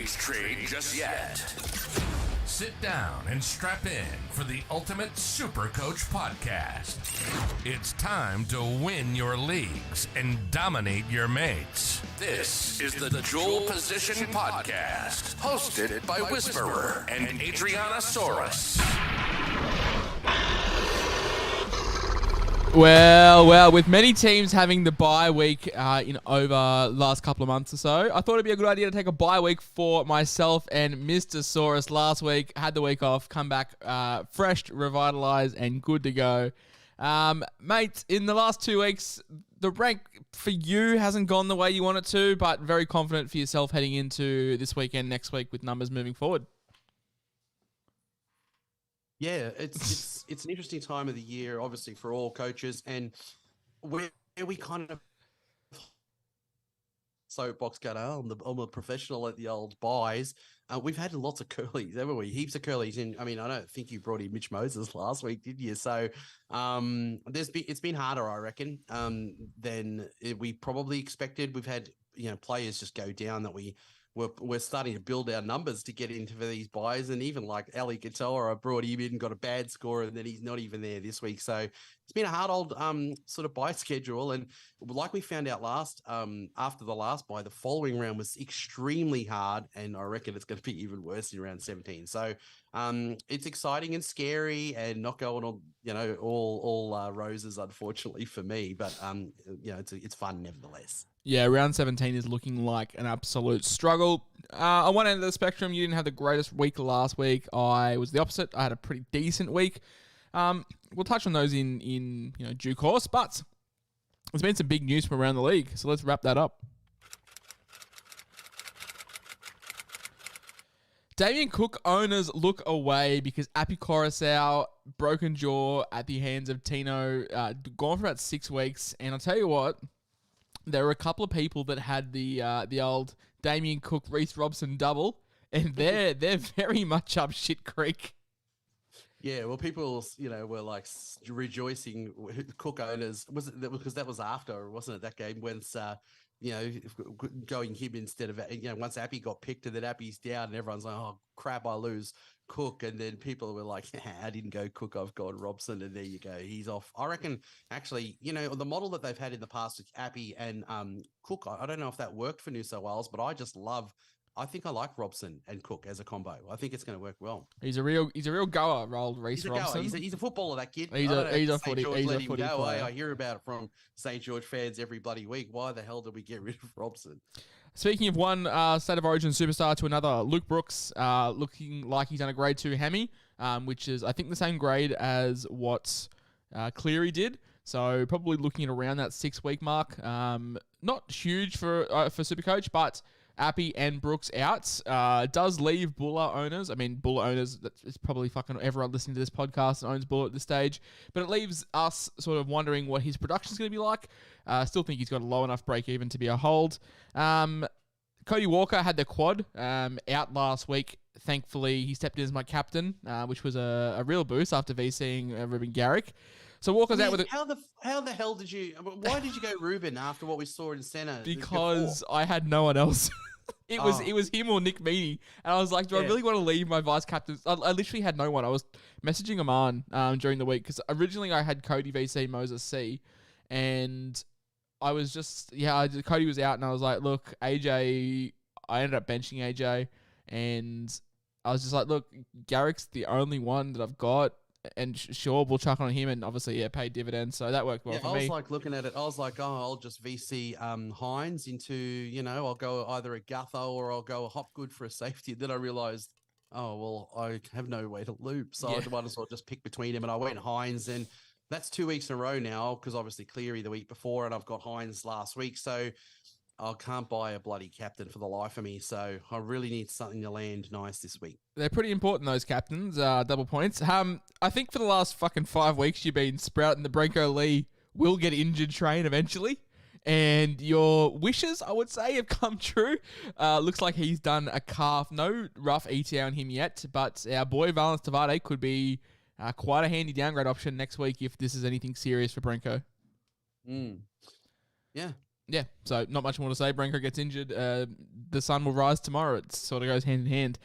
exchange trade just yet. Sit down and strap in for the ultimate Supercoach podcast. It's time to win your leagues and dominate your mates. This is the Dual Position Podcast, hosted by Whisperer and Adrianasaurus. Well, with many teams having the bye week in over the last couple of months or so, I thought it'd be a good idea to take a bye week for myself and Mr. Saurus. Last week, had the week off, come back fresh, revitalized, and good to go. Mate, in the last 2 weeks, the rank for you hasn't gone the way you want it to, but very confident for yourself heading into this weekend, next week, with numbers moving forward. Yeah, it's an interesting time of the year, obviously, for all coaches, and where we kind of soapbox going, I'm a professional at the old buys. We've had lots of curlies, haven't we? Heaps of curlies, and I mean, I don't think you brought in Mitch Moses last week, did you? So, it's been harder, I reckon, than we probably expected. We've had players just go down that we're starting to build our numbers to get into these buys, and even like Ali Katoa, I brought him in, got a bad score, and then he's not even there this week. So it's been a hard old sort of buy schedule, and like we found out after the last buy, the following round was extremely hard, and I reckon it's going to be even worse in round 17. So it's exciting and scary, and not going on all roses, unfortunately for me, but it's fun nevertheless. Yeah, round 17 is looking like an absolute struggle. On one end of the spectrum, you didn't have the greatest week last week. I was the opposite. I had a pretty decent week. We'll touch on those in due course, but there's been some big news from around the league, so let's wrap that up. Damien Cook owners look away because Api Coruscant broken jaw at the hands of Tino, gone for about 6 weeks, and I'll tell you what, there were a couple of people that had the old Damien Cook Reece Robson double, and they're very much up shit creek. Yeah, well, people were like rejoicing. Cook owners because that was after, wasn't it? That game when going him instead of once Appy got picked and then Appy's down and everyone's like, oh crap, I lose Cook, and then people were like, I didn't go Cook, I've gone Robson, and there you go, he's off. I reckon actually, the model that they've had in the past with Appy and Cook, I don't know if that worked for New South Wales, but I think I like Robson and Cook as a combo. I think it's going to work well. He's a real goer, old Reece Robson. He's a footballer, that kid. He's a footy player. I hear about it from St. George fans every bloody week. Why the hell did we get rid of Robson? Speaking of one State of Origin superstar to another, Luke Brooks looking like he's done a grade 2 Hemi, which is I think the same grade as what Cleary did. So probably looking at around that 6 week mark. Not huge for Supercoach, but Appy and Brooks out. Does leave Buller owners. I mean, Buller owners, it's probably fucking everyone listening to this podcast owns Buller at this stage. But it leaves us sort of wondering what his production's going to be like. Still think he's got a low enough break even to be a hold. Cody Walker had the quad out last week. Thankfully, he stepped in as my captain, which was a real boost after VCing Ruben Garrick. So Walker's out with it. How the hell did you? Why did you go Ruben after what we saw in centre? Because I had no one else. It was him or Nick Meaney, and I was like, do I really want to leave my vice captains? I literally had no one. I was messaging Aman during the week because originally I had Cody VC, Moses C, and I was just Cody was out, and I was like, look, AJ. I ended up benching AJ, and I was just like, look, Garrick's the only one that I've got. And sure, we'll chuck on him, and obviously, paid dividends, so that worked well for me. I was like looking at it. I was like, I'll just VC Hines into, I'll go either a Gutho or I'll go a Hopgood for a safety. And then I realized, I have no way to loop, so I might as well just pick between him. And I went Hines, and that's 2 weeks in a row now because obviously Cleary the week before, and I've got Hines last week, so I can't buy a bloody captain for the life of me, so I really need something to land nice this week. They're pretty important, those captains, double points. I think for the last fucking 5 weeks, you've been sprouting the Brenko Lee will get injured train eventually, and your wishes, I would say, have come true. Looks like he's done a calf. No rough ETA on him yet, but our boy Valence Tavade could be quite a handy downgrade option next week if this is anything serious for Brenko. Yeah. Yeah, so not much more to say. Branko gets injured. The sun will rise tomorrow. It sort of goes hand in hand.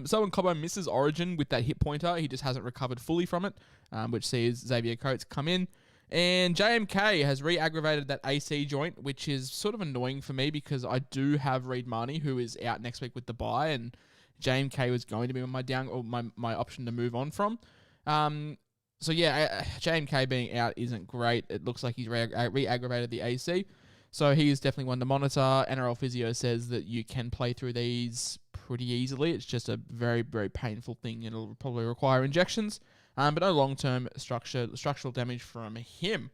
So when Cobbo misses Origin with that hip pointer, he just hasn't recovered fully from it, which sees Xavier Coates come in. And JMK has re-aggravated that AC joint, which is sort of annoying for me because I do have Reid Marnie, who is out next week with the bye, and JMK was going to be my option to move on from. So yeah, JMK being out isn't great. It looks like he's re-aggravated the AC. So he is definitely one to monitor. NRL Physio says that you can play through these pretty easily. It's just a very, very painful thing. It'll probably require injections, but no long-term structural damage from him.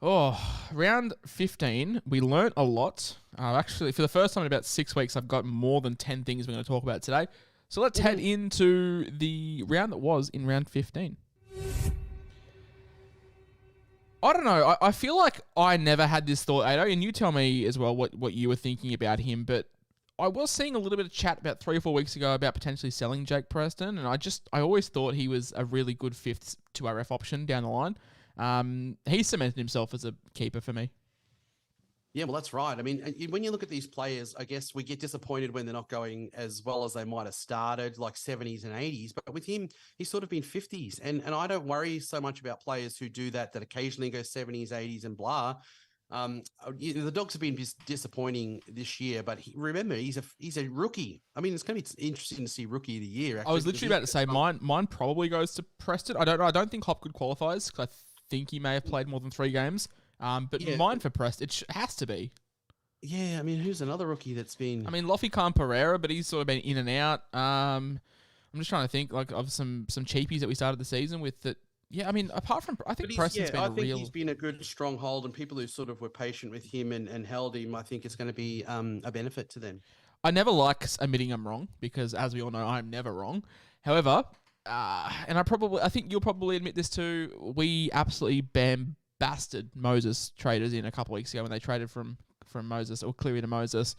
Oh, round 15, we learnt a lot. Actually, for the first time in about 6 weeks, I've got more than 10 things we're going to talk about today. So let's head into the round that was in round 15. I don't know. I feel like I never had this thought, Ado, and you tell me as well what you were thinking about him, but I was seeing a little bit of chat about 3 or 4 weeks ago about potentially selling Jake Preston, and I always thought he was a really good fifth 2RF option down the line. He cemented himself as a keeper for me. Yeah, well, that's right. I mean, when you look at these players, I guess we get disappointed when they're not going as well as they might have started, like 70s and 80s. But with him, he's sort of been 50s. And I don't worry so much about players who do that occasionally go 70s, 80s, and blah. The Dogs have been disappointing this year, but remember, he's a rookie. I mean, it's going to be interesting to see rookie of the year. Actually, I was literally about to say mine probably goes to Preston. I don't know. I don't think Hopgood qualifies because I think he may have played more than 3 games. But yeah, mine for Preston, it has to be. Yeah, I mean, who's another rookie that's been... I mean, Lofi Khan Pereira, but he's sort of been in and out. I'm just trying to think of some cheapies that we started the season with that. Yeah, I mean, apart from... I think Preston's been he's been a good stronghold, and people who sort of were patient with him and held him, I think it's going to be a benefit to them. I never like admitting I'm wrong because, as we all know, I'm never wrong. However, and I think you'll probably admit this too, we absolutely bastard Moses traders in a couple weeks ago when they traded from Moses or Cleary to Moses.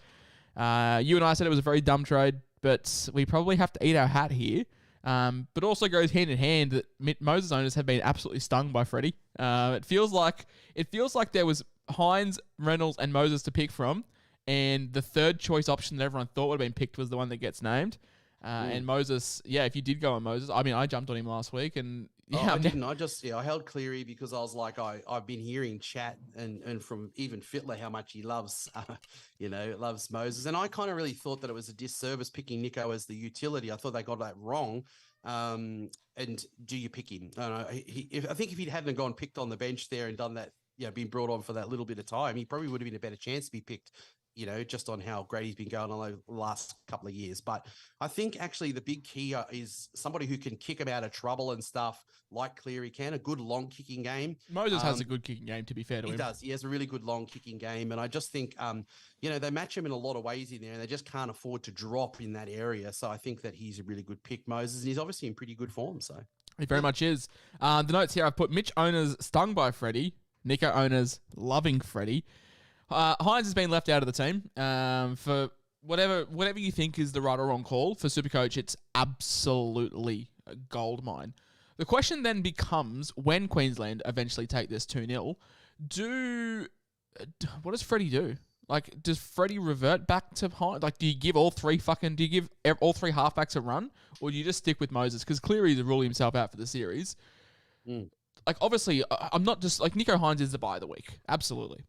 You and I said it was a very dumb trade, but we probably have to eat our hat here. But also goes hand in hand that Moses owners have been absolutely stung by Freddie. It feels like there was Hines, Reynolds, and Moses to pick from, and the third choice option that everyone thought would have been picked was the one that gets named. And Moses, if you did go on Moses, I mean, I jumped on him last week, and I didn't. I held Cleary because I was like, I've been hearing chat and from even Fitler how much he loves, loves Moses, and I kind of really thought that it was a disservice picking Nico as the utility. I thought they got that wrong. And do you pick him? I don't know. I think if he hadn't gone picked on the bench there and done that, been brought on for that little bit of time, he probably would have been a better chance to be picked. Just on how great he's been going on the last couple of years. But I think actually the big key is somebody who can kick him out of trouble and stuff like Cleary can, a good long kicking game. Moses has a good kicking game, to be fair to him. He does. He has a really good long kicking game. And I just think, they match him in a lot of ways in there and they just can't afford to drop in that area. So I think that he's a really good pick, Moses, and he's obviously in pretty good form. So he very much is. The notes here, I've put Mitch owners stung by Freddie, Nico owners loving Freddie. Hines has been left out of the team for whatever you think is the right or wrong call. For Supercoach, it's absolutely a gold mine. The question then becomes, when Queensland eventually take this 2-0, what does Freddie do? Like, does Freddie revert back to Hines? Like, do you give all three halfbacks a run, or do you just stick with Moses? Because clearly he's ruling himself out for the series. Like, obviously, I'm not just... Like, Nico Hines is the buy of the week. Absolutely.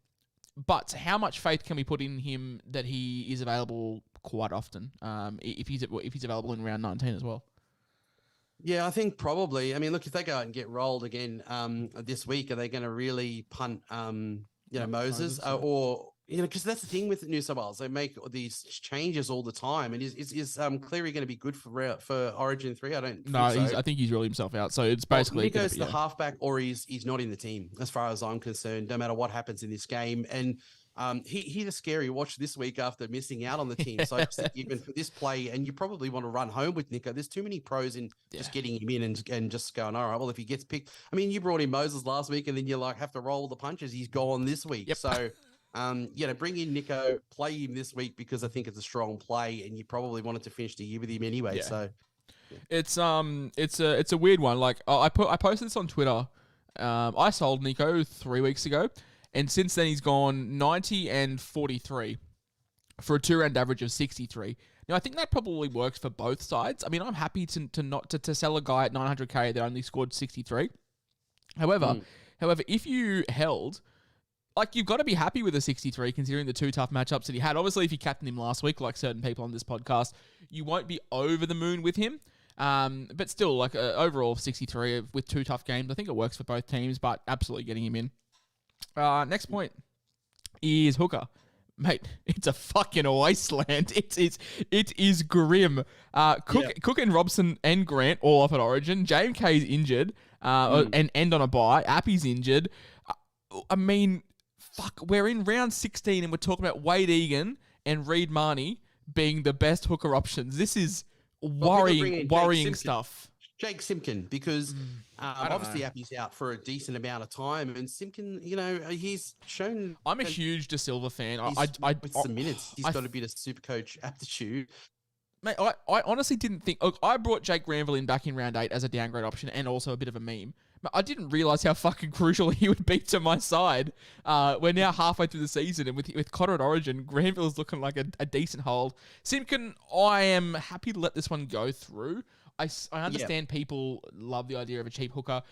But how much faith can we put in him that he is available quite often, if he's available in round 19 as well? Yeah, I think probably. I mean, look, if they go out and get rolled again this week, are they going to really punt, Moses? Or because that's the thing with New South Wales, they make these changes all the time. And is Cleary going to be good for Origin 3? I don't. No, I think he's ruled himself out. So it's basically Nico's the halfback, or he's not in the team, as far as I'm concerned. No matter what happens in this game, and he's a scary watch this week after missing out on the team. So I just think even for this play, and you probably want to run home with Nico. There's too many pros in just getting him in and just going, all right, well, if he gets picked, I mean, you brought in Moses last week, and then you have to roll the punches. He's gone this week, So. Bring in Nico, play him this week because I think it's a strong play, and you probably wanted to finish the year with him anyway. So it's a weird one. Like I posted this on Twitter. I sold Nico 3 weeks ago, And since then, he's gone 90 and 43 for a 2-round average of 63. Now, I think that probably works for both sides. I mean, I'm happy to sell a guy at 900k that only scored 63. However, if you held, like, you've got to be happy with a 63 considering the 2 tough matchups that he had. Obviously, if you captained him last week, like certain people on this podcast, you won't be over the moon with him. But still, like, overall 63 with 2 tough games, I think it works for both teams, but absolutely getting him in. Next point is Hooker. Mate, it's a fucking wasteland. It is grim. Cook and Robson and Grant all off at Origin. JMK's injured and end on a bye. Appy's injured. I mean, fuck, we're in round 16 and we're talking about Wade Egan and Reed Marnie being the best hooker options. This is worrying stuff. Jake Simpkin, because obviously Appy's out for a decent amount of time, and Simpkin, he's shown. I'm a huge De Silva fan. With some minutes, he's got a bit of Supercoach aptitude. Mate, I honestly didn't think. Look, I brought Jake Granville in back in round 8 as a downgrade option and also a bit of a meme. I didn't realise how fucking crucial he would be to my side. We're now halfway through the season, and with Cotter at Origin, Granville's looking like a decent hold. Simpkin, I am happy to let this one go through. I understand people love the idea of a cheap hooker.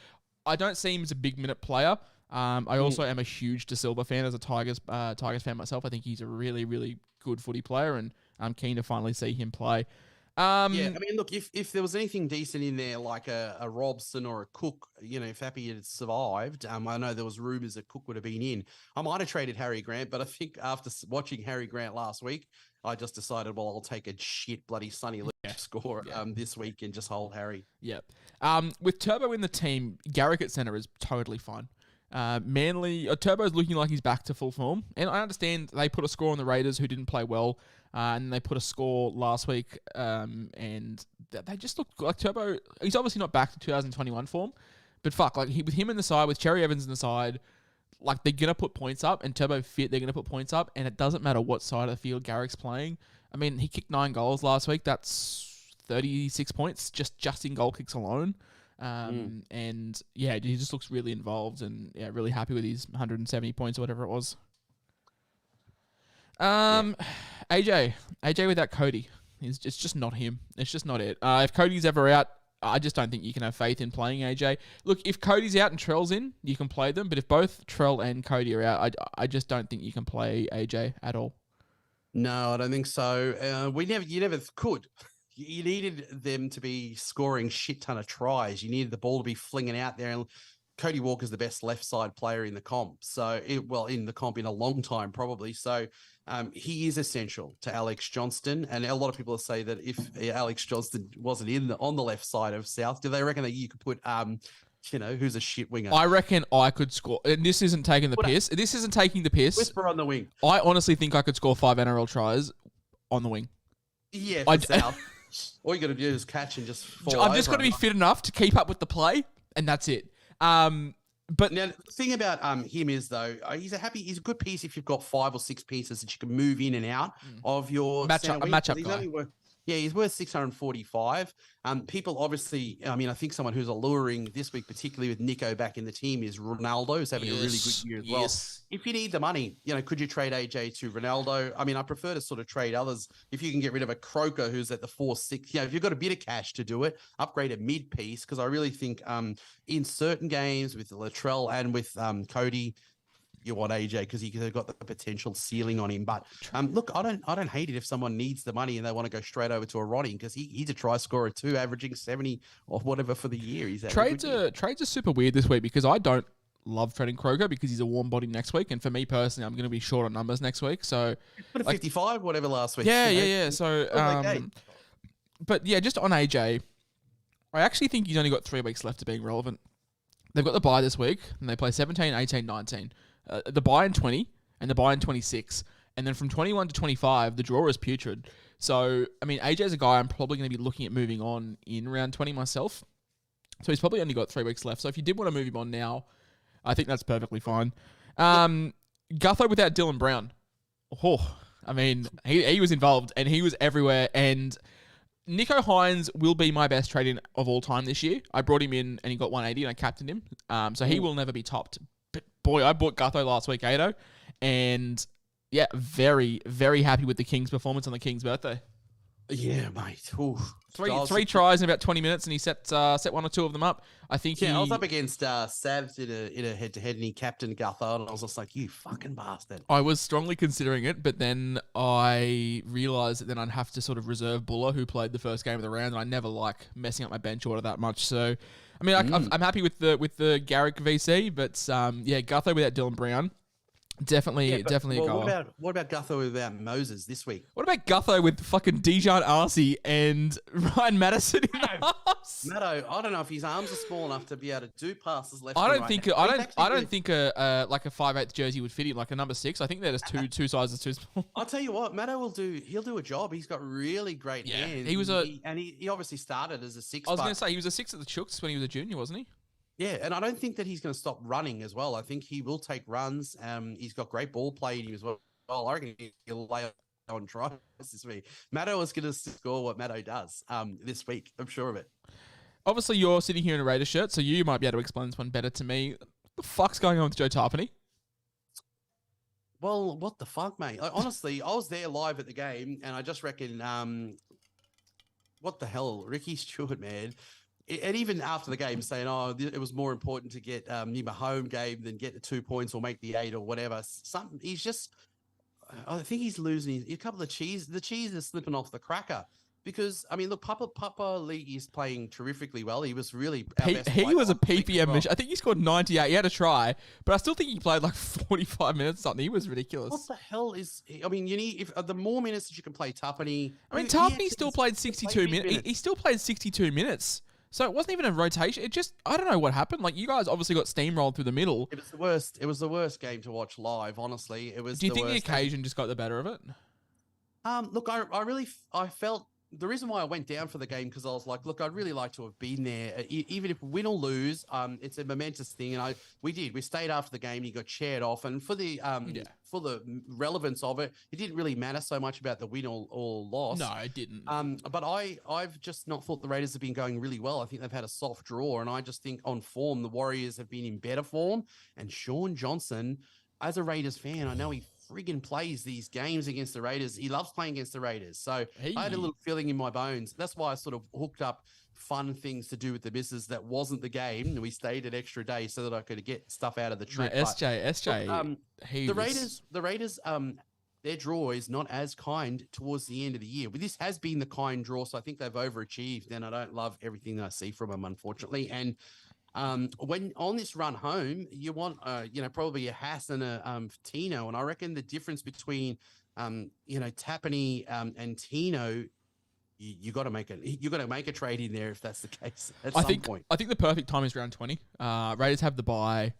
I don't see him as a big minute player. I also am a huge De Silva fan as a Tigers fan myself. I think he's a really, really good footy player, and I'm keen to finally see him play. I mean, look, if there was anything decent in there, like a Robson or a Cook, if Appy had survived, I know there was rumours that Cook would have been in. I might have traded Harry Grant, but I think after watching Harry Grant last week, I just decided, well, I'll take a shit bloody Sonny Leach score this week and just hold Harry. Yep. With Turbo in the team, Garrick at centre is totally fine. Manly, Turbo's looking like he's back to full form. And I understand they put a score on the Raiders who didn't play well. And they put a score last week. And they just look like Turbo. He's obviously not back to 2021 form. But fuck, like with him in the side, with Cherry Evans in the side, like they're going to put points up. And Turbo fit, they're going to put points up. And it doesn't matter what side of the field Garrick's playing. I mean, he kicked 9 goals last week. That's 36 points just in goal kicks alone. And yeah, he just looks really involved and really happy with his 170 points or whatever it was. AJ without Cody it's just not him. It's just not it. If Cody's ever out, I just don't think you can have faith in playing AJ. Look, if Cody's out and Trell's in, you can play them. But if both Trell and Cody are out, I just don't think you can play AJ at all. No, I don't think so. You never could. You needed them to be scoring shit ton of tries. You needed the ball to be flinging out there. And Cody Walker's the best left side player in the comp. In the comp in a long time, probably. So he is essential to Alex Johnston. And a lot of people say that if Alex Johnston wasn't on the left side of South, do they reckon that you could put, who's a shit winger? I reckon I could score. And this isn't taking the piss. This isn't taking the piss. Whisper on the wing. I honestly think I could score 5 NRL tries on the wing. Yeah, for South. All you got to do is catch and just fall I've just got to be fit enough to keep up with the play, and that's it. But now the thing about him is though, he's a good piece if you've got 5 or 6 pieces that you can move in and out of your matchup guy. He's worth 645. People obviously, I mean, I think someone who's alluring this week, particularly with Nico back in the team, is Ronaldo, who's having a really good year as well. If you need the money, could you trade AJ to Ronaldo? I mean, I prefer to sort of trade others. If you can get rid of a Croker who's at the 4-6, if you've got a bit of cash to do it, upgrade a mid piece, because I really think in certain games with Latrell and with Cody, you want AJ because he's got the potential ceiling on him. But look, I don't hate it if someone needs the money and they want to go straight over to a Ronnie because he's a try scorer too, averaging 70 or whatever for the year. Trades are super weird this week because I don't love trading Kroger because he's a warm body next week, and for me personally, I'm going to be short on numbers next week. So, but a 55, whatever last week. Yeah. So, but yeah, just on AJ, I actually think he's only got 3 weeks left of being relevant. They've got the bye this week, and they play 17, 18, 19. The bye in 20 and the bye in 26. And then from 21 to 25, the draw is putrid. So, I mean, AJ's a guy I'm probably going to be looking at moving on in round 20 myself. So he's probably only got 3 weeks left. So if you did want to move him on now, I think that's perfectly fine. Gutho without Dylan Brown. Oh, I mean, he was involved and he was everywhere. And Nico Hines will be my best trade-in of all time this year. I brought him in and he got 180 and I captained him. So he will never be topped. boy, I bought Gutho last week, Ado, and yeah, very, very happy with the King's performance on the King's birthday. Yeah, mate. Ooh. Three tries in about 20 minutes, and he set one or two of them up. I think I was up against Savs in a head-to-head, and he captained Gutho, and I was just like, you fucking bastard. I was strongly considering it, but then I realised that then I'd have to sort of reserve Buller, who played the first game of the round, and I never like messing up my bench order that much. So, I mean, I'm happy with the Garrick VC, but yeah, Gutho without Dylan Brown. Definitely a goal. What about Gutho without Moses this week? What about Gutho with fucking Dijon Arcee and Ryan Madison in the house? Matto, I don't know if his arms are small enough to be able to do passes left. I and don't right. think a like a 5'8" jersey would fit him, like a number 6. I think they're just two sizes too small. I'll tell you what, Matto he'll do a job. He's got really great hands. He was he obviously started as a 6. I was going to say he was a 6 at the Chooks when he was a junior, wasn't he? Yeah, and I don't think that he's going to stop running as well. I think he will take runs. He's got great ball play in him as well. I reckon he'll lay on tries this week. Matto is going to score what Matto does this week. I'm sure of it. Obviously, you're sitting here in a Raiders shirt, so you might be able to explain this one better to me. What the fuck's going on with Joe Tarpany? Well, what the fuck, mate? Honestly, I was there live at the game, and I just reckon, what the hell? Ricky Stewart, man. And even after the game saying, it was more important to get Nima home game than get the 2 points or make the 8 or whatever. He's just, I think he's losing a couple of cheese. The cheese is slipping off the cracker because, I mean, look, Papa Lee is playing terrifically well. He was really, he was a PPM mission. I think he scored 98. He had a try, but I still think he played like 45 minutes or something. He was ridiculous. What the hell I mean, you need, the more minutes that you can play Tarpany. I mean, Tarpany still played 62 minutes. He still played 62 minutes. So it wasn't even a rotation. It just, I don't know what happened. Like, you guys obviously got steamrolled through the middle. It was the worst. It was the worst game to watch live, honestly. It was. Do you think the occasion just got the better of it? Look, I felt the reason why I went down for the game because I was like, look, I'd really like to have been there, even if win or lose. It's a momentous thing, and we stayed after the game. And he got chaired off, and for the relevance of it, it didn't really matter so much about the win or loss. No, it didn't. But I've just not thought the Raiders have been going really well. I think they've had a soft draw, and I just think on form the Warriors have been in better form. And Sean Johnson, as a Raiders fan, I know he friggin' plays these games against the Raiders. He loves playing against the Raiders. So I had a little feeling in my bones. That's why I sort of hooked up fun things to do with the missus that wasn't the game. And we stayed an extra day so that I could get stuff out of the trip. SJ, the Raiders, their draw is not as kind towards the end of the year. But this has been the kind draw, so I think they've overachieved, and I don't love everything that I see from them, unfortunately. And when on this run home, you want, probably a Haas and a Tino. And I reckon the difference between, Tapani and Tino, you got to make a trade in there if that's the case at some point. I think the perfect time is round 20. Raiders have the bye.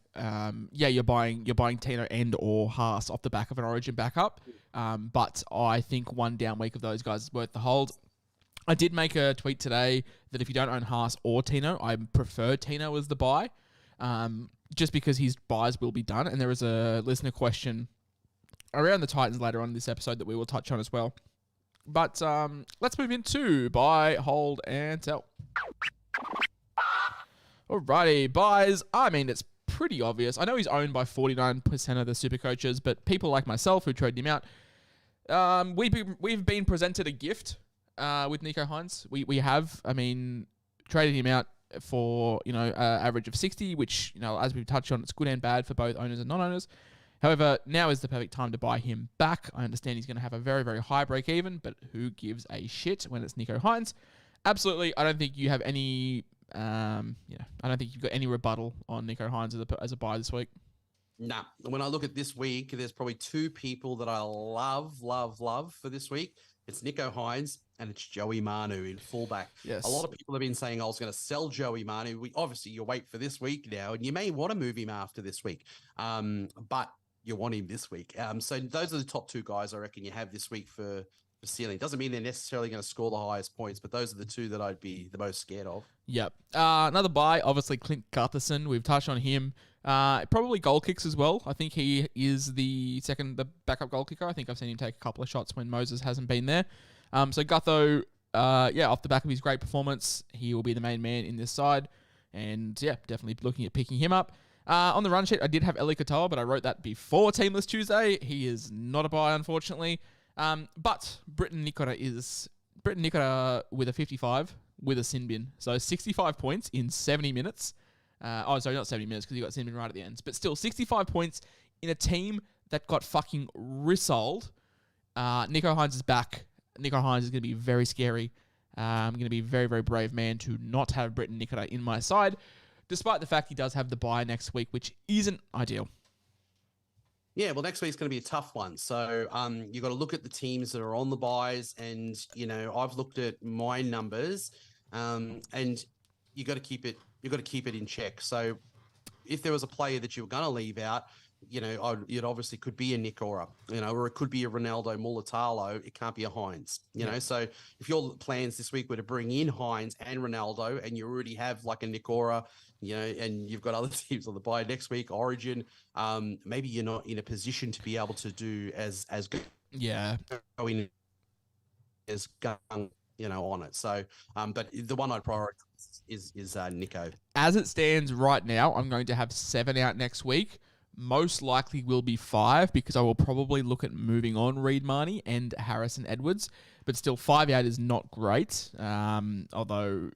You're buying Tino and or Haas off the back of an Origin backup. But I think one down week of those guys is worth the hold. I did make a tweet today that if you don't own Haas or Tino, I prefer Tino as the buy, just because his buys will be done. And there is a listener question around the Titans later on in this episode that we will touch on as well. But let's move into buy, hold, and sell. Alrighty, buys. I mean, it's pretty obvious. I know he's owned by 49% of the super coaches, but people like myself who trade him out, we've been presented a gift. With Nico Hines, we have, traded him out for, average of 60, which, as we've touched on, it's good and bad for both owners and non-owners. However, now is the perfect time to buy him back. I understand he's going to have a very, very high break even, but who gives a shit when it's Nico Hines? Absolutely. I don't think you have any, I don't think you've got any rebuttal on Nico Hines as a buy this week. Nah. When I look at this week, there's probably two people that I love for this week. It's Nico Hines and it's Joey Manu in fullback. Yes. A lot of people have been saying I was going to sell Joey Manu. Obviously, you wait for this week now, and you may want to move him after this week, but you want him this week. So those are the top two guys I reckon you have this week for ceiling. Doesn't mean they're necessarily going to score the highest points, but those are the two that I'd be the most scared of. Yep. Another buy, obviously Clint Gutherson. We've touched on him. Probably goal kicks as well. I think he is the backup goal kicker. I think I've seen him take a couple of shots when Moses hasn't been there. So Gutho, off the back of his great performance, he will be the main man in this side. And yeah, definitely looking at picking him up. On the run sheet, I did have Eli Katoa, but I wrote that before Teamless Tuesday. He is not a buy, unfortunately. But Britton Nikora with a 55 with a sin bin. So 65 points in 70 minutes. Not 70 minutes because he got sin bin right at the end. But still, 65 points in a team that got fucking rissoled. Nico Hines is back. Nico Hines is going to be very scary. I'm going to be a very, very brave man to not have Britton Nikora in my side, despite the fact he does have the bye next week, which isn't ideal. Yeah, well, next week's going to be a tough one. So you've got to look at the teams that are on the buys, and I've looked at my numbers, and you got to keep it. You've got to keep it in check. So if there was a player that you were going to leave out, it obviously could be a Nikora, or it could be a Ronaldo Mulatalo. It can't be a Hines, So if your plans this week were to bring in Hines and Ronaldo, and you already have like a Nikora, and you've got other teams on the bye next week, Origin, maybe you're not in a position to be able to do as good. Yeah. Going as gung, on it. So, but the one I'd prioritize is Nico. As it stands right now, I'm going to have 7 out next week. Most likely will be 5 because I will probably look at moving on Reed Marnie and Harrison Edwards. But still, 5 out is not great. Although,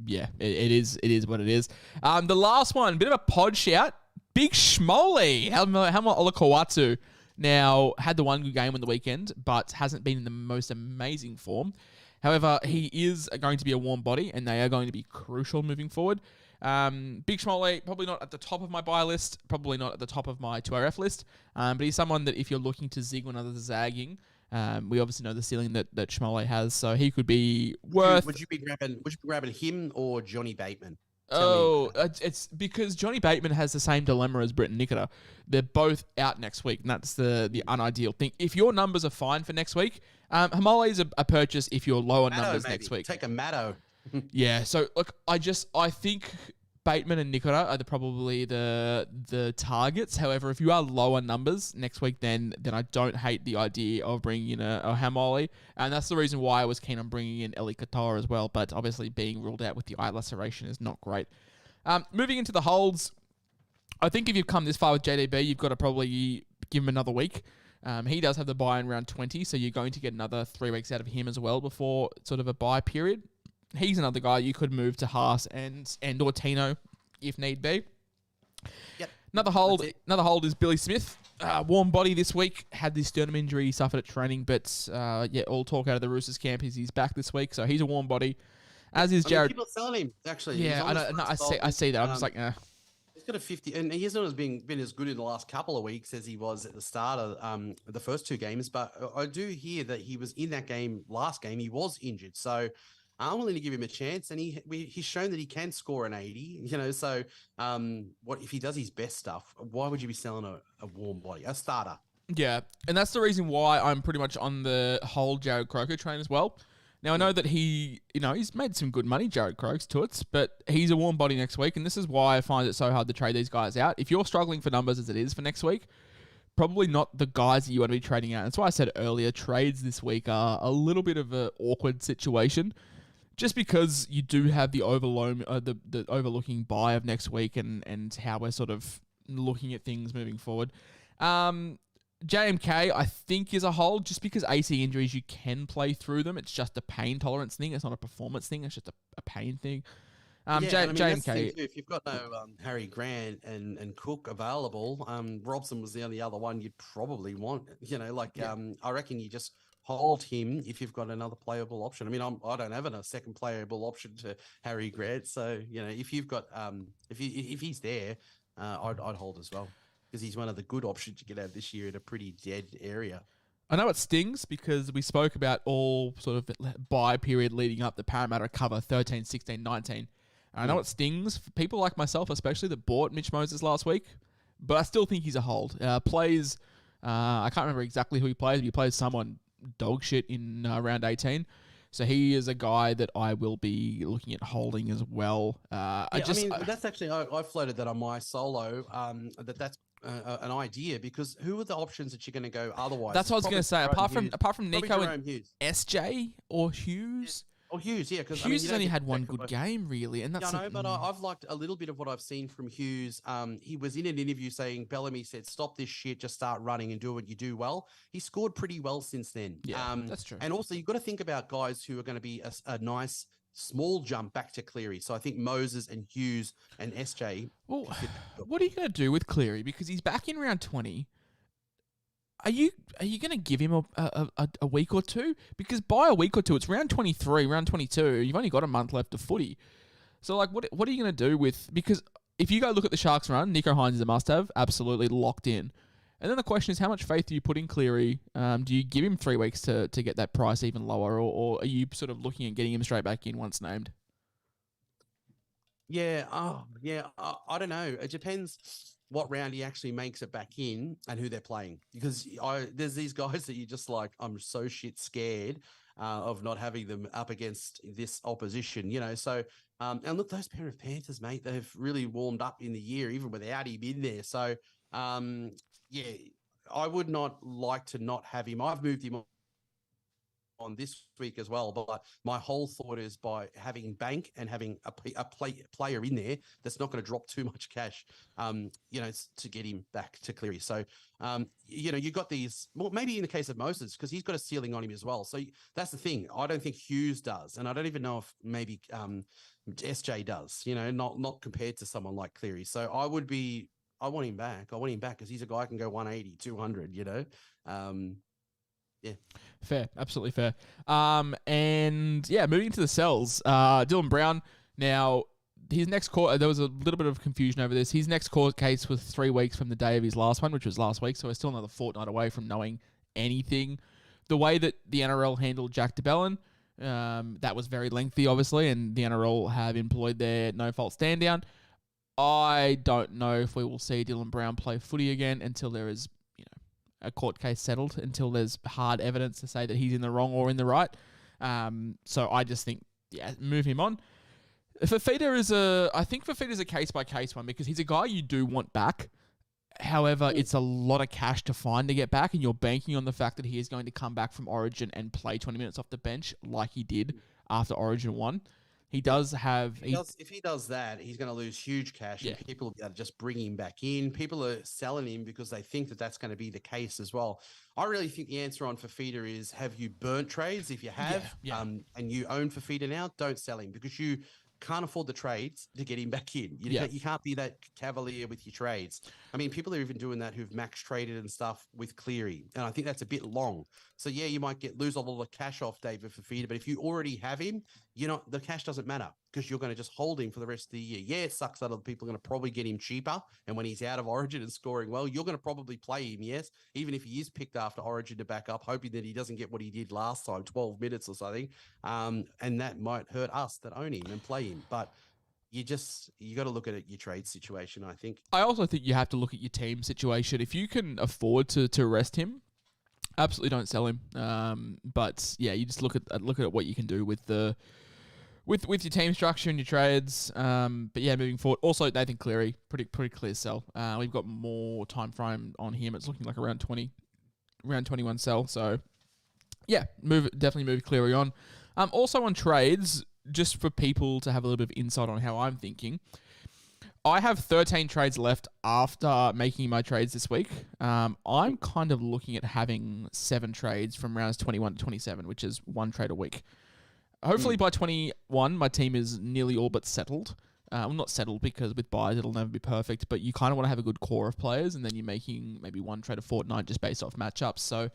yeah, it is what it is. The last one, bit of a pod shout. Big Schmoley, Helmut Olakawatu. Now, had the one good game on the weekend, but hasn't been in the most amazing form. However, he is going to be a warm body, and they are going to be crucial moving forward. Big Schmoley, probably not at the top of my buy list, probably not at the top of my 2RF list, but he's someone that if you're looking to zig when others are zagging, we obviously know the ceiling that Schmoley has, so he could be worth... Would you be grabbing him or Johnny Bateman? It's because Johnny Bateman has the same dilemma as Britton Nikora. They're both out next week, and that's the unideal thing. If your numbers are fine for next week, Hamole is a purchase if you're low on numbers next week. Take a Matto. Yeah, so look, I think Bateman and Nikora are probably the targets. However, if you are lower numbers next week, then I don't hate the idea of bringing in a Hamole, and that's the reason why I was keen on bringing in Eli Katoa as well. But obviously, being ruled out with the eye laceration is not great. Moving into the holds, I think if you've come this far with JDB, you've got to probably give him another week. He does have the buy in round 20, so you're going to get another 3 weeks out of him as well before sort of a buy period. He's another guy you could move to Haas and or Tino if need be. Yep. Another hold is Billy Smith. Warm body this week. Had this sternum injury he suffered at training, but all talk out of the Roosters camp is he's back this week, so he's a warm body. As is Jared. People selling him actually. Yeah, I see that. I'm just like, He's got a 50, and he hasn't been as good in the last couple of weeks as he was at the start of the first 2 games. But I do hear that he was in that last game. He was injured, so I'm willing to give him a chance, and he's shown that he can score an 80. So what if he does his best stuff? Why would you be selling a warm body, a starter? Yeah, and that's the reason why I'm pretty much on the whole Jared Croker train as well. Now, I know that he's made some good money, Jared Croaks, toots, but he's a warm body next week, and this is why I find it so hard to trade these guys out. If you're struggling for numbers as it is for next week, probably not the guys that you want to be trading out. That's why I said earlier, trades this week are a little bit of an awkward situation, just because you do have the overlooking buy of next week and how we're sort of looking at things moving forward. JMK, I think, is a hold, just because AC injuries, you can play through them. It's just a pain tolerance thing. It's not a performance thing. It's just a pain thing. JMK. If you've got no Harry Grant and Cook available, Robson was the only other one you'd probably want. I reckon you just hold him if you've got another playable option. I mean, I don't have a second playable option to Harry Grant, so if you've got if he's there, I'd hold as well, because he's one of the good options you could have this year in a pretty dead area. I know it stings because we spoke about all sort of buy period leading up the Parramatta cover 13, 16, 19. I know it stings for people like myself, especially that bought Mitch Moses last week, but I still think he's a hold. Plays, I can't remember exactly who he plays, but he plays someone dog shit in round 18. So he is a guy that I will be looking at holding as well. That's actually, I floated that on my solo, that's an idea, because who are the options that you're going to go otherwise? That's what I was going to say. Apart from Nico and SJ or Hughes. Oh, Hughes, yeah, because Hughes has only had one good game, really, and that's yeah, I know, but I've liked a little bit of what I've seen from Hughes. He was in an interview saying Bellamy said, "Stop this shit, just start running and do what you do well." He scored pretty well since then. Yeah, that's true. And also, you've got to think about guys who are going to be a nice small jump back to Cleary. So I think Moses and Hughes and SJ. Well, what are you going to do with Cleary? Because he's back in round 20. Are you going to give him a week or two? Because by a week or two, it's round 23, round 22. You've only got a month left of footy. So, like, what are you going to do with... Because if you go look at the Sharks run, Nico Hines is a must-have, absolutely locked in. And then the question is, how much faith do you put in Cleary? Do you give him 3 weeks to get that price even lower? Or are you sort of looking at getting him straight back in once named? Yeah, I don't know. It depends what round he actually makes it back in and who they're playing. Because there's these guys that you're just like, I'm so shit scared of not having them up against this opposition, you know. So, and look, those pair of Panthers, mate, they've really warmed up in the year, even without him in there. So, yeah, I would not like to not have him. I've moved him on this week as well, but my whole thought is by having bank and having a player in there that's not going to drop too much cash, you know, to get him back to Cleary. So, you know, you got these, well, maybe in the case of Moses, because he's got a ceiling on him as well. So that's the thing. I don't think Hughes does, and I don't even know if maybe SJ does, you know, not compared to someone like Cleary. So I want him back. I want him back because he's a guy who can go 180, 200, you know. Yeah. Fair. Absolutely fair. And yeah, moving to the cells, Dylan Brown. Now, his next court, there was a little bit of confusion over this. His next court case was 3 weeks from the day of his last one, which was last week. So we're still another fortnight away from knowing anything. The way that the NRL handled Jack DeBellin, that was very lengthy, obviously, and the NRL have employed their no-fault stand-down. I don't know if we will see Dylan Brown play footy again until there is, you know, a court case settled, until there's hard evidence to say that he's in the wrong or in the right. So I just think, yeah, move him on. I think Fafita's a case-by-case one because he's a guy you do want back. However, it's a lot of cash to find to get back, and you're banking on the fact that he is going to come back from Origin and play 20 minutes off the bench like he did after Origin 1. He does have... If he does that, he's going to lose huge cash. Yeah. And people are just bring him back in. People are selling him because they think that that's going to be the case as well. I really think the answer on Fafita is, have you burnt trades? If you have, and you own Fafita now, don't sell him because you can't afford the trades to get him back in. You can't be that cavalier with your trades. I mean, people are even doing that who've max traded and stuff with Cleary, and I think that's a bit long. So yeah, you might lose a lot of cash off David Fafita, but if you already have him, the cash doesn't matter because you're going to just hold him for the rest of the year. Yeah, it sucks that other people are going to probably get him cheaper, and when he's out of Origin and scoring well, you're going to probably play him, yes, even if he is picked after Origin to back up, hoping that he doesn't get what he did last time, 12 minutes or something, and that might hurt us that own him and play him. But you got to look at your trade situation, I think. I also think you have to look at your team situation. If you can afford to rest him, absolutely don't sell him. But yeah, you just look at what you can do with your team structure and your trades. But yeah, moving forward. Also, Nathan Cleary, pretty clear sell. We've got more time frame on him. It's looking like around 21 sell. So yeah, definitely move Cleary on. Also on trades, just for people to have a little bit of insight on how I'm thinking, I have 13 trades left after making my trades this week. I'm kind of looking at having 7 trades from rounds 21 to 27, which is 1 trade a week. Hopefully by 21, my team is nearly all but settled. Well, not settled because with buys, it'll never be perfect, but you kind of want to have a good core of players, and then you're making maybe 1 trade a fortnight just based off matchups. So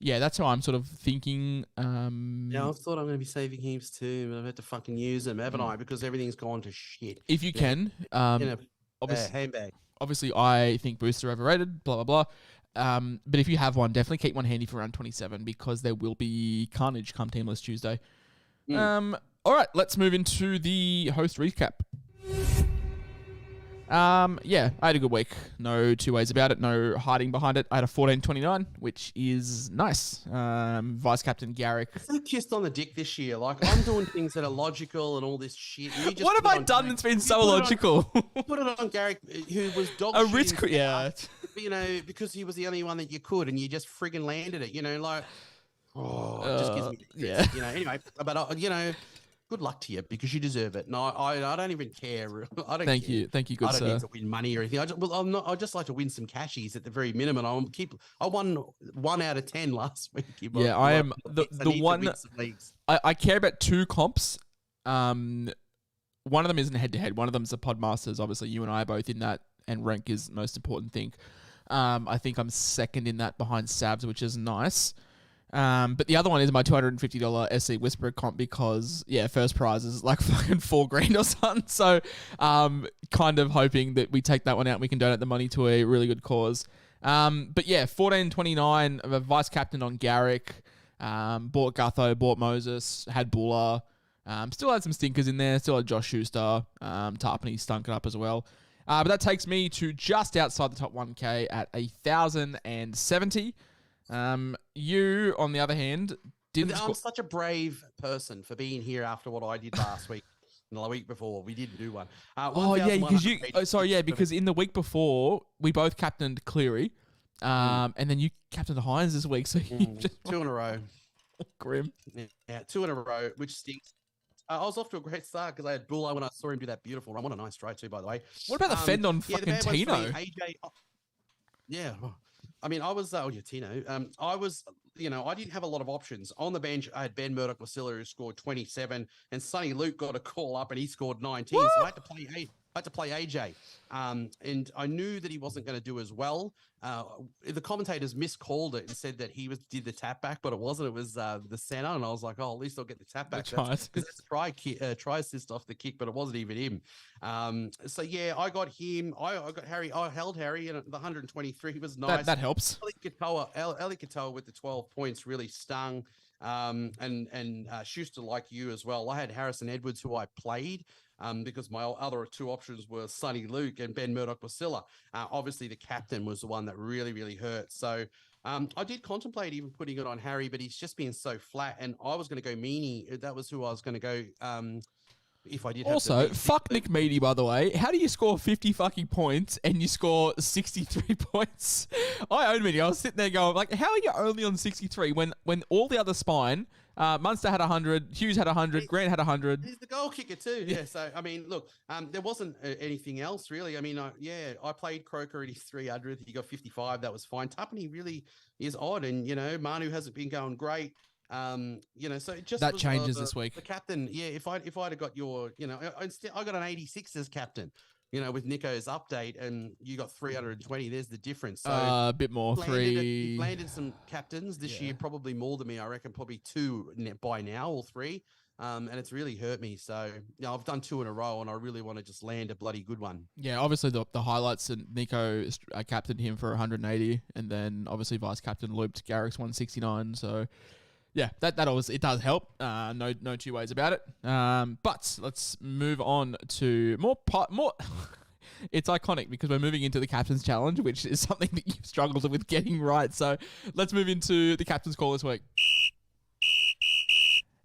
yeah, that's how I'm sort of thinking. Yeah, I thought I'm going to be saving heaps too, but I've had to fucking use them, haven't I? Because everything's gone to shit. If you can, handbag. Obviously, I think boosts are overrated, blah, blah, blah. But if you have one, definitely keep one handy for round 27 because there will be carnage come Teamless Tuesday. All right, let's move into the host recap. Yeah, I had a good week. No two ways about it. No hiding behind it. I had a 14-29, which is nice. Vice Captain Garrick. So kissed on the dick this year. Like, I'm doing things that are logical and all this shit. And What have I done that's been so logical? Put it on Garrick, who was dog A shit risk, yeah. You know, because he was the only one that you could, and you just friggin' landed it. You know, like, it just gives me yeah. Anyway, but good luck to you because you deserve it. No, I don't even care. I don't. Thank care. you, good I don't sir. need to win money or anything. I just like to win some cashies at the very minimum. I won 1 out of 10 last week. Yeah, I am the one. I care about 2 comps. One of them isn't head to head. One of them's the Podmasters. Obviously, you and I are both in that, and rank is the most important thing. I think I'm second in that behind Sabs, which is nice. But the other one is my $250 SCWhisperer comp because, first prize is like fucking $4,000 or something. So, kind of hoping that we take that one out and we can donate the money to a really good cause. But yeah, 14.29 of a vice captain on Garrick. Bought Gutho, bought Moses, had Buller. Still had some stinkers in there. Still had Josh Schuster. Tarpany stunk it up as well. But that takes me to just outside the top 1K at 1,070. You, on the other hand, didn't. I'm such a brave person for being here after what I did last week. And the week before, we didn't do one. Because in the week before, we both captained Cleary, and then you captained Hines this week, so you just 2 in a row. Grim. Yeah, 2 in a row, which stinks. I was off to a great start because I had Buller when I saw him do that beautiful run. What a nice try too, by the way. What about the fend on fucking Tino? AJ, I mean, I was, Tino. I was, I didn't have a lot of options. On the bench, I had Ben Murdoch-Wasilla who scored 27, and Sonny Luke got a call up and he scored 19. What? So I had to play AJ. And I knew that he wasn't going to do as well. The commentators miscalled it and said that he did the tap back, but it wasn't. It was the center, and I was like, at least I'll get the tap back. Because it's a try assist off the kick, but it wasn't even him. I got him. I got Harry. I held Harry, and the 123 was nice. That helps. Eli Katoa with the 12 points really stung. And Schuster, like you as well. I had Harrison Edwards, who I played. Because my other 2 options were Sonny Luke and Ben Murdoch-Wasilla. Obviously, the captain was the one that really, really hurt. So I did contemplate even putting it on Harry, but he's just been so flat. And I was going to go Meany. That was who I was going to go if I did have also, fuck Nick Meany, by the way. How do you score 50 fucking points and you score 63 points? I own Meany. I was sitting there going, like, how are you only on 63 when all the other spine... Munster had 100, Hughes had 100, Grant had 100. He's the goal kicker too. Yeah. So, I mean, look, there wasn't anything else really. I mean, I played Croker at his 300. He got 55. That was fine. Tuppeny really is odd. And, Manu hasn't been going great. So it just that changes this week. The captain. Yeah. If I'd have got your, I got an 86 as captain. With Nico's update, and you got 320. There's the difference. So a bit more. You've landed some captains this year, probably more than me. I reckon probably 2 by now, or 3. And it's really hurt me. So, I've done 2 in a row, and I really want to just land a bloody good one. Yeah, obviously the highlights, and Nico captained him for 180, and then obviously vice captain looped Garrick's 169. So. Yeah, that always, it does help. No 2 ways about it. But let's move on to more. It's iconic because we're moving into the Captain's Challenge, which is something that you've struggled with getting right. So let's move into the Captain's Call this week.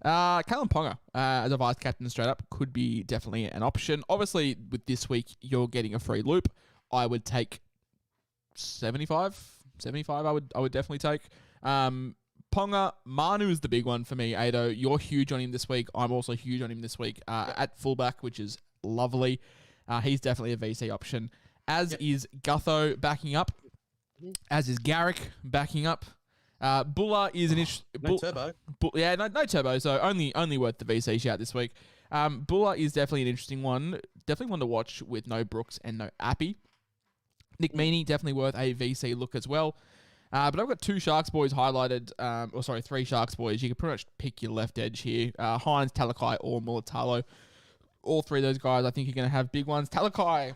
Kalen Ponga as a vice captain straight up could be definitely an option. Obviously, with this week, you're getting a free loop. I would take 75. I would definitely take. Ponga, Manu is the big one for me, Ado. You're huge on him this week. I'm also huge on him this week at fullback, which is lovely. He's definitely a VC option. As is Gutho backing up. As is Garrick backing up. Buller is an issue. No turbo. No turbo, so only worth the VC shout this week. Buller is definitely an interesting one. Definitely one to watch with no Brooks and no Appy. Nick Meany, definitely worth a VC look as well. But I've got 2 Sharks boys highlighted, 3 Sharks boys. You can pretty much pick your left edge here. Hines, Talakai, or Mulatalo. All 3 of those guys, I think, are going to have big ones. Talakai,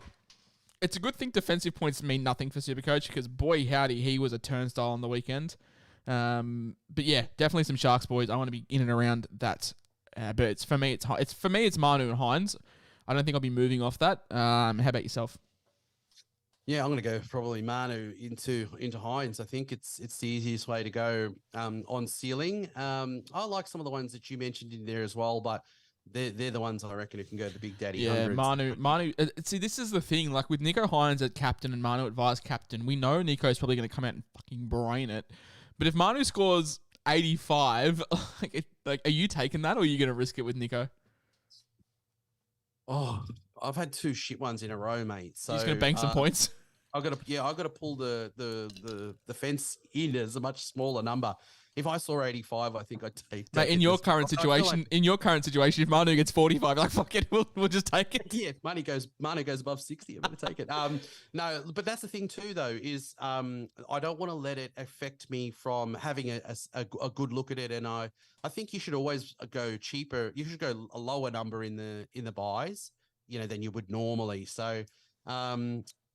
it's a good thing defensive points mean nothing for Supercoach because, boy, howdy, he was a turnstile on the weekend. But yeah, definitely some Sharks boys. I want to be in and around that. But for me, it's Manu and Hines. I don't think I'll be moving off that. How about yourself? Yeah, I'm going to go probably Manu into Hines. I think it's the easiest way to go on ceiling. I like some of the ones that you mentioned in there as well, but they're the ones I reckon who can go the big daddy. Yeah, hundreds. Manu. See, this is the thing. Like with Nico Hines at captain and Manu at vice captain, we know Nico's probably going to come out and fucking brain it. But if Manu scores 85. Are you taking that, or are you going to risk it with Nico? Oh, I've had 2 shit ones in a row, mate. So You're just going to bank some points? I've got to pull the fence in as a much smaller number. If I saw 85, I think I'd take that. Mate, in your current situation, if Manu gets 45, like, fuck it, we'll just take it. Yeah, Manu goes above 60, I'm going to take it. No, but that's the thing too, though, is I don't want to let it affect me from having a good look at it. And I think you should always go cheaper. You should go a lower number in the buys, than you would normally. So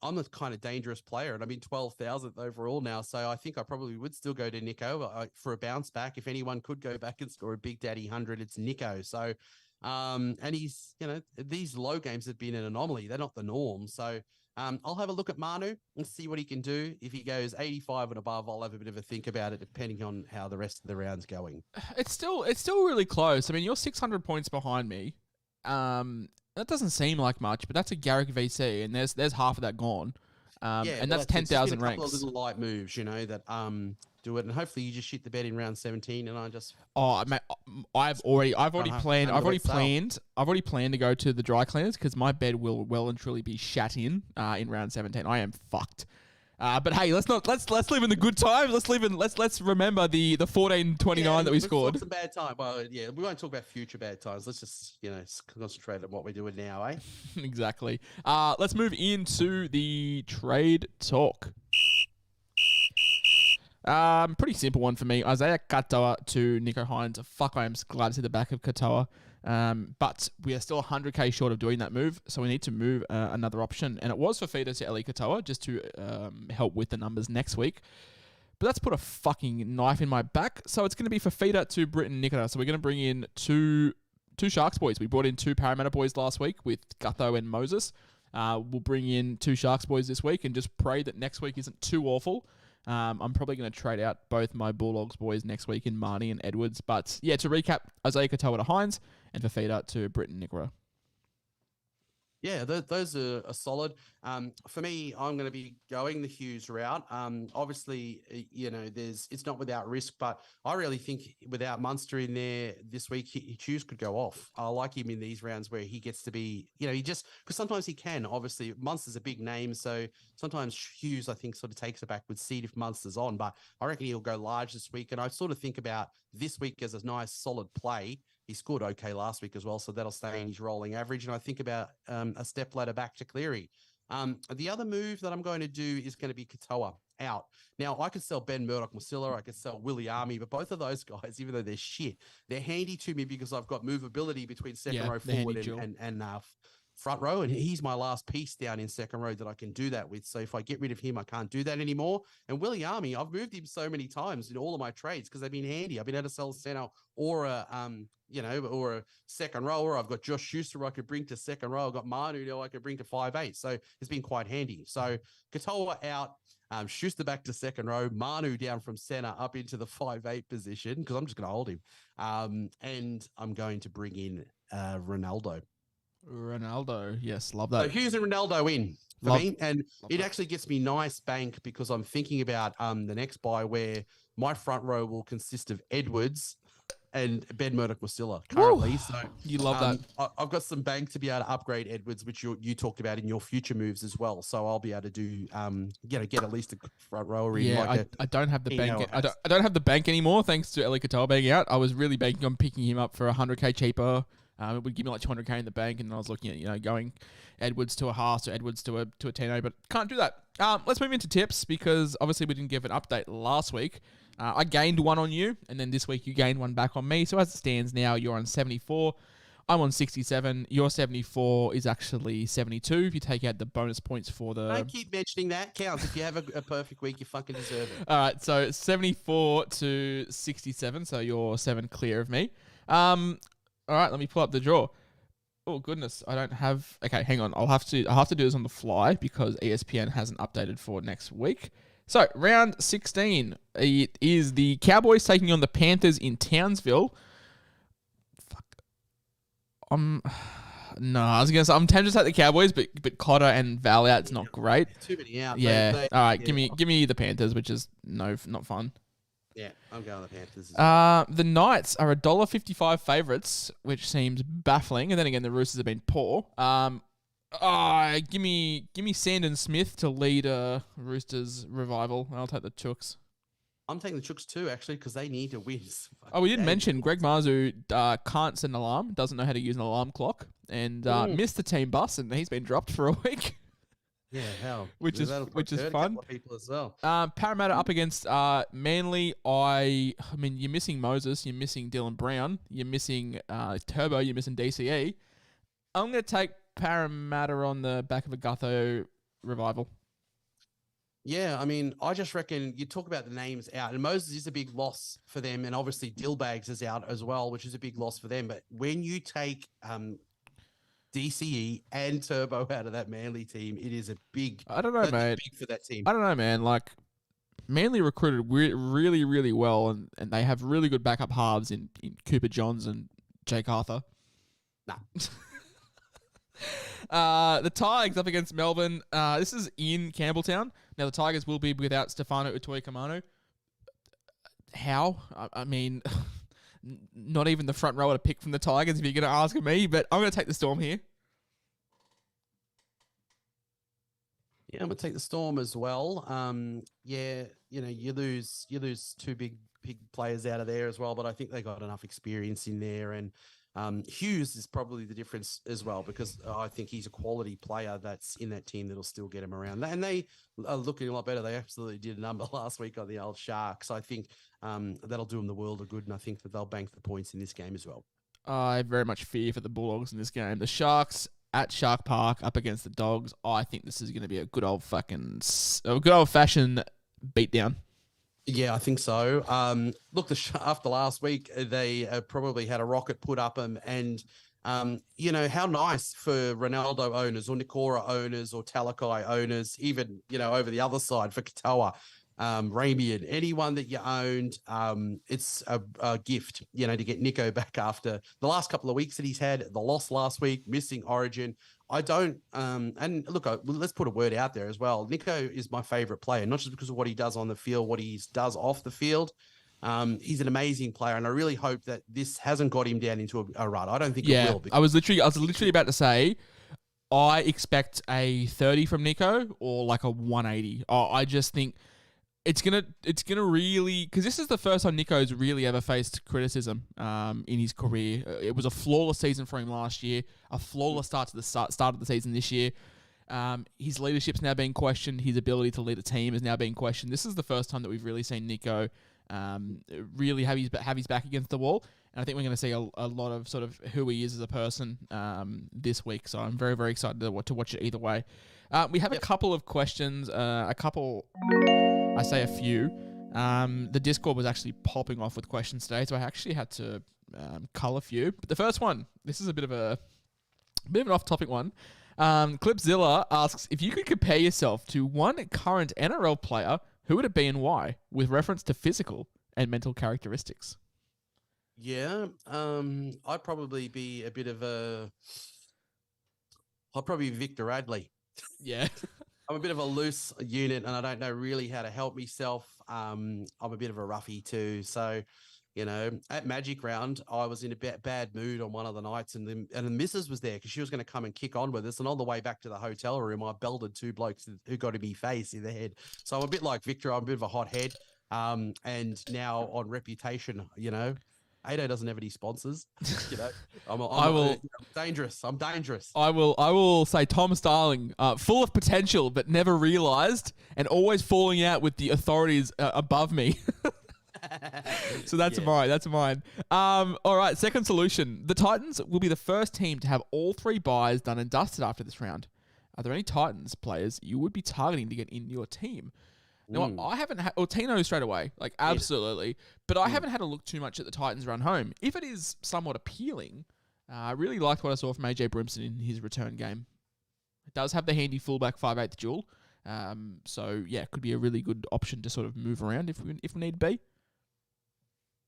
I'm a kind of dangerous player, and I'm in 12,000th overall now. So I think I probably would still go to Nico for a bounce back. If anyone could go back and score a Big Daddy 100, it's Nico. So, and he's, these low games have been an anomaly. They're not the norm. So I'll have a look at Manu and see what he can do. If he goes 85 and above, I'll have a bit of a think about it, depending on how the rest of the round's going. It's still really close. I mean, you're 600 points behind me. That doesn't seem like much, but that's a Garrick VC, and there's half of that gone. And that's 10,000 ranks. A couple of little light moves, that do it, and hopefully you just shit the bed in round 17, and I just. Oh, mate, I've already planned to go to the dry cleaners because my bed will well and truly be shat in round 17. I am fucked. But hey, let's live in the good times. Let's remember the 14-29 that we scored. Some bad time. Well, yeah, we won't talk about future bad times. Let's just concentrate on what we're doing now, eh? Exactly. Let's move into the trade talk. Pretty simple one for me. Isaiah Katoa to Nico Hines. Fuck, I am glad to see the back of Katoa. But we are still 100k short of doing that move, so we need to move another option. And it was for feeder to Eli Katoa, just to help with the numbers next week. But that's put a fucking knife in my back. So it's going to be for feeder to Britton Nikita. So we're going to bring in two Sharks boys. We brought in 2 Parramatta boys last week with Gutho and Moses. We'll bring in 2 Sharks boys this week and just pray that next week isn't too awful. I'm probably going to trade out both my Bulldogs boys next week in Marnie and Edwards. But yeah, to recap, Isaiah Katoa to Hines and for feeder to Britton Nikora. Yeah, those are solid. For me, I'm going to be going the Hughes route. Obviously, it's not without risk, but I really think without Munster in there this week, Hughes could go off. I like him in these rounds where he gets to be, because sometimes he can. Obviously, Munster's a big name, so sometimes Hughes, I think, sort of takes a backward seat if Munster's on, but I reckon he'll go large this week. And I sort of think about this week as a nice, solid play. He scored okay last week as well, so that'll stay in his rolling average. And I think about a step ladder back to Cleary. The other move that I'm going to do is going to be Katoa out. Now, I could sell Ben Murdoch-Masila, I could sell Willie Army, but both of those guys, even though they're shit, they're handy to me because I've got movability between second row forward and front row, and he's my last piece down in second row that I can do that with. So if I get rid of him, I can't do that anymore. And Willie Army, I've moved him so many times in all of my trades because they've been handy. I've been able to sell center or a second row, or I've got Josh Schuster I could bring to second row. I've got Manu now I could bring to 5'8". So it's been quite handy. So Katoa out, Schuster back to second row, Manu down from center up into the 5'8" position because I'm just going to hold him. And I'm going to bring in Ronaldo, yes, love that. So Hughes and Ronaldo in for me, and it actually gets me nice bank because I'm thinking about the next buy where my front row will consist of Edwards and Ben Murdoch-Masila currently. Woo! So you love that. I've got some bank to be able to upgrade Edwards, which you talked about in your future moves as well. So I'll be able to do get at least a front rower in. Yeah, I don't have the bank. I don't have the bank anymore thanks to Eli Katoa being out. I was really banking on picking him up for 100k cheaper. It would give me like 200k in the bank, and I was looking at going Edwards to a Haas or Edwards to a Tino, but can't do that. Let's move into tips because obviously we didn't give an update last week. I gained 1 on you, and then this week you gained 1 back on me. So as it stands now, you're on 74. I'm on 67. Your 74 is actually 72 if you take out the bonus points for the... Don't keep mentioning that. Counts. If you have a perfect week, you fucking deserve it. All right, so 74 to 67, so you're 7 clear of me. All right, let me pull up the draw. Oh goodness, I don't have. Okay, hang on. I'll have to do this on the fly because ESPN hasn't updated for next week. So round 16, it is the Cowboys taking on the Panthers in Townsville. Fuck. No, I was gonna say I'm tempted to take the Cowboys, but Cotter and Val out's not great. Too many out. Yeah. All right, give me the Panthers, which is not fun. Yeah, I'm going with the Panthers as well. The Knights are $1.55 favourites, which seems baffling. And then again, the Roosters have been poor. Give me Sandon Smith to lead Roosters revival. I'll take the Chooks. I'm taking the Chooks too, actually, because they need to win. Oh, we didn't mention Greg Marzu can't set an alarm, doesn't know how to use an alarm clock, and missed the team bus, and he's been dropped for a week. Yeah, hell, which is fun. A couple of people as well. Parramatta up against Manly. I mean, you're missing Moses, you're missing Dylan Brown, you're missing Turbo, you're missing DCE. I'm going to take Parramatta on the back of a Gutho revival. Yeah, I mean, I just reckon you talk about the names out, and Moses is a big loss for them, and obviously Dillbags is out as well, which is a big loss for them. But when you take DCE and Turbo out of that Manly team, it is a big. I don't know, mate. Big for that team. I don't know, man. Like Manly recruited really, really well, and they have really good backup halves in Cooper Johns and Jake Arthur. Nah. The Tigers up against Melbourne. This is in Campbelltown. Now, the Tigers will be without Stefano Utoikamanu. How? I mean, not even the front rower to pick from the Tigers if you're going to ask me, but I'm going to take the Storm here. Yeah, I'm going to take the Storm as well. Yeah, you lose two big players out of there as well, but I think they got enough experience in there, and Hughes is probably the difference as well, because I think he's a quality player that's in that team that'll still get him around. And they are looking a lot better. They absolutely did a number last week on the old Sharks. I think that'll do them the world of good, and I think that they'll bank the points in this game as well. I very much fear for the Bulldogs in this game. The Sharks at Shark Park up against the Dogs. I think this is going to be a good old-fashioned beatdown. Yeah, I think so. Look, after last week, they probably had a rocket put up them, and how nice for Ronaldo owners or Nikora owners or Talakai owners, even over the other side for Katoa, Ramian, anyone that you owned. It's a gift, to get Nico back after the last couple of weeks that he's had, the loss last week, missing Origin. I don't, and look, let's put a word out there as well. Nico is my favorite player, not just because of what he does on the field, what he does off the field. He's an amazing player, and I really hope that this hasn't got him down into a rut. I don't think it will. I was literally about to say, I expect a 30 from Nico or like a 180. I just think it's gonna really, because this is the first time Nico's really ever faced criticism in his career. It was a flawless season for him last year, a flawless start to the start of the season this year. His leadership's now being questioned. His ability to lead a team is now being questioned. This is the first time that we've really seen Nico really have his back against the wall. And I think we're going to see a lot of sort of who he is as a person this week. So I'm very, very excited to watch it either way. We have a couple of questions, I say a few. The Discord was actually popping off with questions today, so I actually had to cull a few. But the first one, this is a bit of an off-topic one. Clipzilla asks, if you could compare yourself to one current NRL player, who would it be and why, with reference to physical and mental characteristics? Yeah, I'd probably be I'd probably be Victor Radley. Yeah. I'm a bit of a loose unit, and I don't know really how to help myself. I'm a bit of a roughie too. So, at Magic Round, I was in a bad mood on one of the nights, and the missus was there because she was going to come and kick on with us. And on the way back to the hotel room, I belted two blokes who got in me face in the head. So I'm a bit like Victor. I'm a bit of a hot head. And now on reputation, Ado doesn't have any sponsors. I'm dangerous. I'm dangerous. I will say Tom Starling, full of potential but never realised, and always falling out with the authorities above me. So that's mine. That's mine. All right, second solution. The Titans will be the first team to have all three buys done and dusted after this round. Are there any Titans players you would be targeting to get in your team? Now, I haven't had... Tino straight away. Like, absolutely. But I haven't had a look too much at the Titans run home. If it is somewhat appealing, I really liked what I saw from AJ Brimson in his return game. It does have the handy fullback 5'8" dual. So, yeah, it could be a really good option to sort of move around if need be.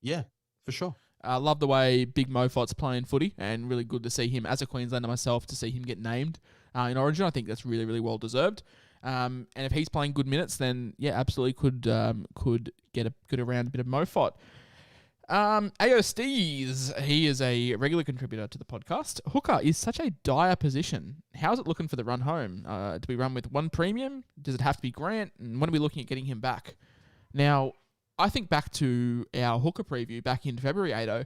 Yeah, for sure. I love the way Big Mofot's playing footy, and really good to see him, as a Queenslander myself, to see him get named in Origin. I think that's really, really well deserved. And if he's playing good minutes, then yeah, absolutely could get a good around a bit of Mofot. AO Stees, he is a regular contributor to the podcast. Hooker is such a dire position. How's it looking for the run home? Do we run with one premium? Does it have to be Grant? And when are we looking at getting him back? Now, I think back to our Hooker preview back in February, Ado.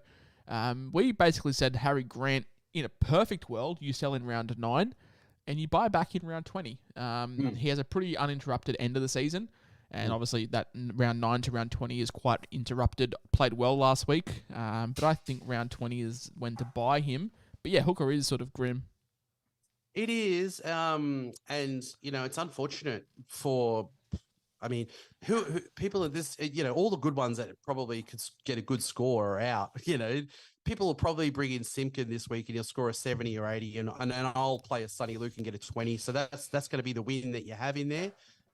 We basically said Harry Grant, in a perfect world, you sell in round 9 and you buy back in round 20. He has a pretty uninterrupted end of the season. And obviously that round 9 to round 20 is quite interrupted. Played well last week. But I think round 20 is when to buy him. But yeah, Hooker is sort of grim. It is. And, it's unfortunate for... who people at this, all the good ones that probably could get a good score are out. People will probably bring in Simpkin this week and he'll score a 70 or 80, and I'll play a Sonny Luke and get a 20. So that's going to be the win that you have in there.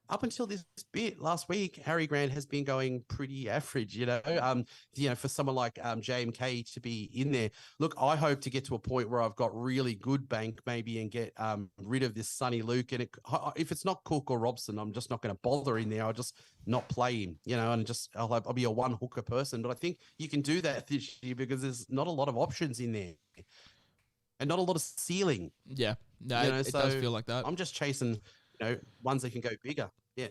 Up until this bit last week, Harry Grant has been going pretty average, for someone like JMK to be in there. Look, I hope to get to a point where I've got really good bank maybe and get rid of this Sonny Luke. And if it's not Cook or Robson, I'm just not going to bother in there. I'll just not play him, and I'll be a one hooker person. But I think you can do that this year because there's not a lot of options in there and not a lot of ceiling. Yeah, no, it does feel like that. I'm just chasing, ones that can go bigger. Yeah.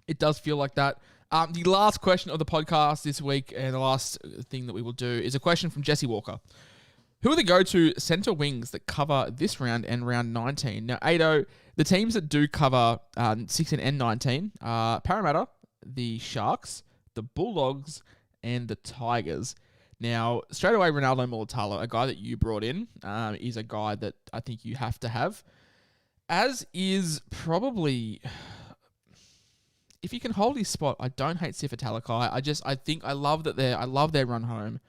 It does feel like that. The last question of the podcast this week and the last thing that we will do is a question from Jesse Walker. Who are the go-to centre wings that cover this round and round 19? Now, Ado, the teams that do cover 16 and 19 are Parramatta, the Sharks, the Bulldogs, and the Tigers. Now, straight away, Ronaldo Mulatalo, a guy that you brought in, is a guy that I think you have to have. As is probably... If you can hold his spot, I don't hate Sifa Talakai. I love that I love their run home.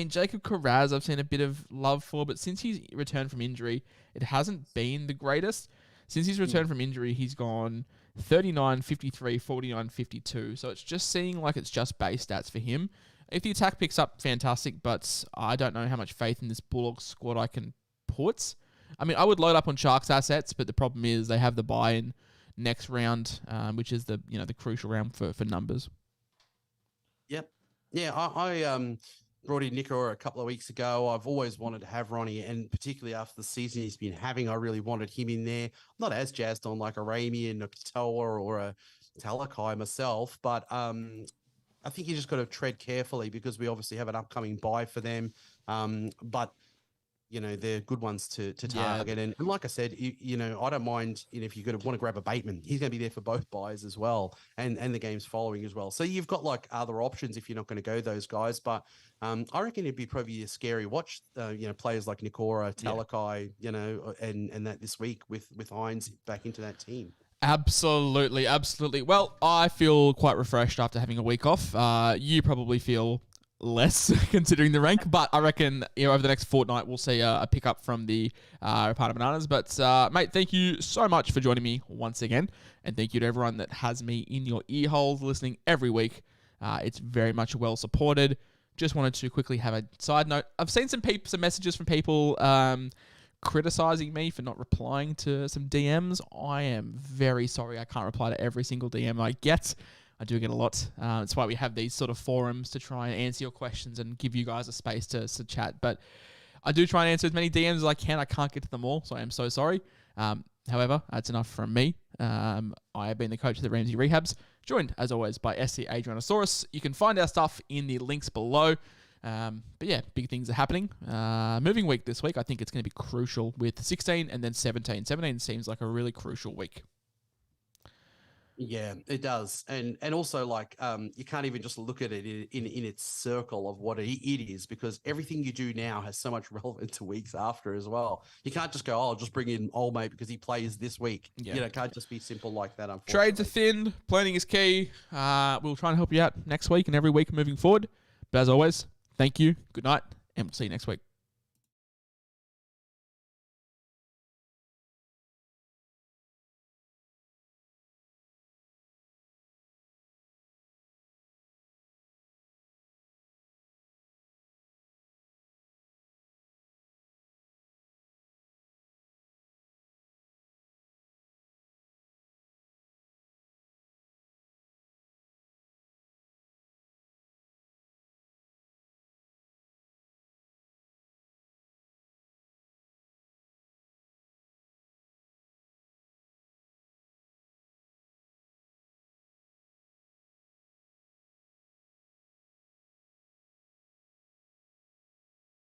Jacob Carraz, I've seen a bit of love for, but since he's returned from injury, it hasn't been the greatest. Since he's returned from injury, he's gone 39, 53, 49, 52. So it's just seeming like it's just base stats for him. If the attack picks up, fantastic, but I don't know how much faith in this Bulldogs squad I can put. I would load up on Sharks assets, but the problem is they have the buy-in next round, which is the crucial round for numbers. Yep. Yeah, I brought in Nico a couple of weeks ago. I've always wanted to have Ronnie, and particularly after the season he's been having, I really wanted him in there. I'm not as jazzed on like a Ramey and a Katoa or a Talakai myself, but I think you just got to tread carefully because we obviously have an upcoming buy for them. But they're good ones to target. Yeah. And like I said, I don't mind if you want to grab a Bateman. He's going to be there for both buys as well and the games following as well. So you've got like other options if you're not going to go those guys. But I reckon it'd be probably a scary watch, players like Nikora, Talakai, and that this week with Hines back into that team. Absolutely. Well, I feel quite refreshed after having a week off. You probably feel less considering the rank, but I reckon over the next fortnight we'll see a pickup from the part of Bananas. But mate, thank you so much for joining me once again, and thank you to everyone that has me in your ear holes listening every week. It's very much well supported. Just wanted to quickly have a side note. I've seen some messages from people criticizing me for not replying to some DMs. I am very sorry. I can't reply to every single DM I get. I do get a lot. That's why we have these sort of forums to try and answer your questions and give you guys a space to chat. But I do try and answer as many DMs as I can. I can't get to them all, so I am so sorry. However, that's enough from me. I have been the coach of the Ramsey Rehabs, joined, as always, by SCAdrianasaurus. You can find our stuff in the links below. But yeah, big things are happening. Moving week this week, I think it's going to be crucial with 16 and then 17. 17 seems like a really crucial week. Yeah, it does. And also like you can't even just look at it in its circle of what it is, because everything you do now has so much relevance to weeks after as well. You can't just go, I'll just bring in old mate because he plays this week. Yeah. It can't just be simple like that, unfortunately. Trades are thin. Planning is key. We'll try and help you out next week and every week moving forward. But as always, thank you, good night, and we'll see you next week.